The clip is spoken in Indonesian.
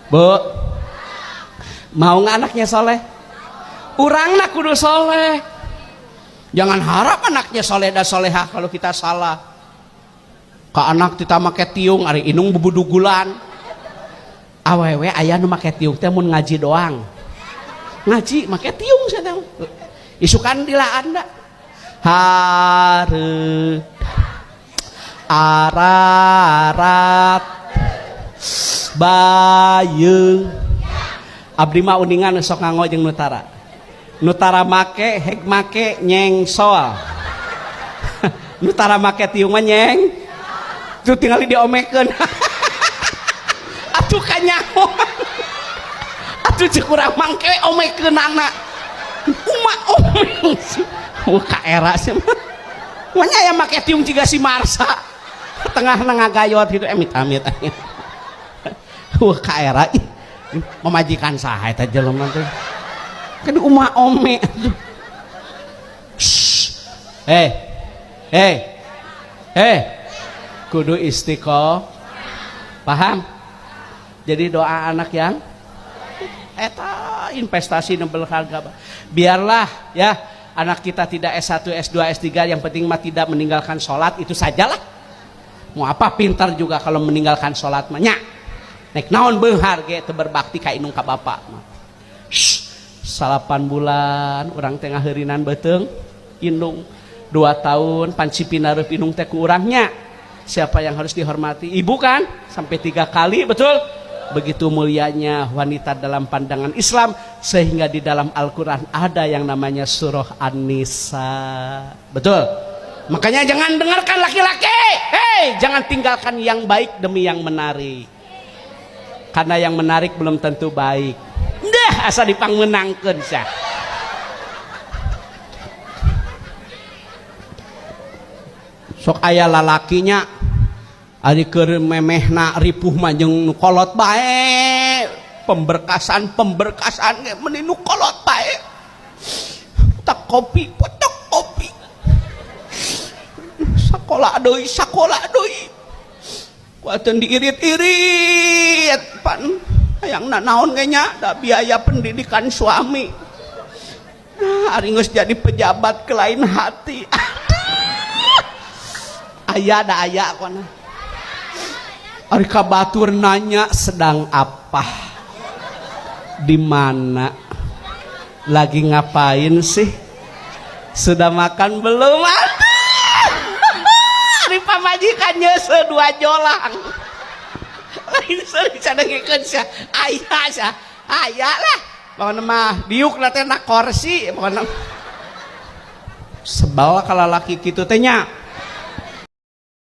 Bu, mau nggak anaknya soleh? Urang nak kudu soleh. Jangan harap anaknya soleh dan solehah kalau kita salah. Ka anak kita make tiung ari inung bubudugulan. Awewe aya nu make tiung teh mun ngaji doang. Ngaji make tiung saya tahu. Isukan dilaan da. Hare ararat bayeung. Abdi mah uningan sok nganggo jeung nutara. Nutara make hek make nyengsol. Nutara make tiung mah nyeng. Tuh tinggal diomekeun. Atuh kanyaho. Atuh ceuk urang mangke omekeun anak. Kumaha omeng sih. Ka era sih mah. Nya aya make tiung ciga si Marsa. Tengah ngagayot gitu amit-amit. Ka era memajikan saha eta jelema teh. Kan umah ome. Kudu istiqomah. Paham? Jadi doa anak yang eta investasi nu berharga. Biarlah ya anak kita tidak S1, S2, S3, yang penting mah tidak meninggalkan sholat, itu sajalah. Mau apa pintar juga kalau meninggalkan sholat mah nya. Nek naon beunghar ge teu berbakti ka indung ka bapa. 8 bulan urang teh ngaheurinan beuteung indung 2 tahun pancipinareup indung teh ku urangnya. Siapa yang harus dihormati? Ibu kan? Sampai 3 kali, betul? Begitu mulianya wanita dalam pandangan Islam, sehingga di dalam Al-Quran ada yang namanya surah An-Nisa. Betul? Makanya jangan dengarkan laki-laki. Hei, jangan tinggalkan yang baik demi yang menarik. Karena yang menarik belum tentu baik. Dah, asa dipangmenangkeun sah. Sok aya lalakinya ari keur memehna ripuh mah jeung nu kolot bae. Pemberkasan ge meni nu kolot bae. Tak kopi, potok kopi. Sakola deui. Kuateun diirit-irit pan hayangna naon ge nya da biaya pendidikan suami. Nah, ari geus jadi pejabat ke lain hati. Aya kana. Ari ka batur nanya sedang apa? Di mana? Lagi ngapain sih? Sudah makan belum? Ari pamajikannya 2 jolang. Lain seueur cadengekeun sia. Aya lah. Pokona mah diuk na teh na kursi pokona. Sebal ka lalaki kitu teh nya.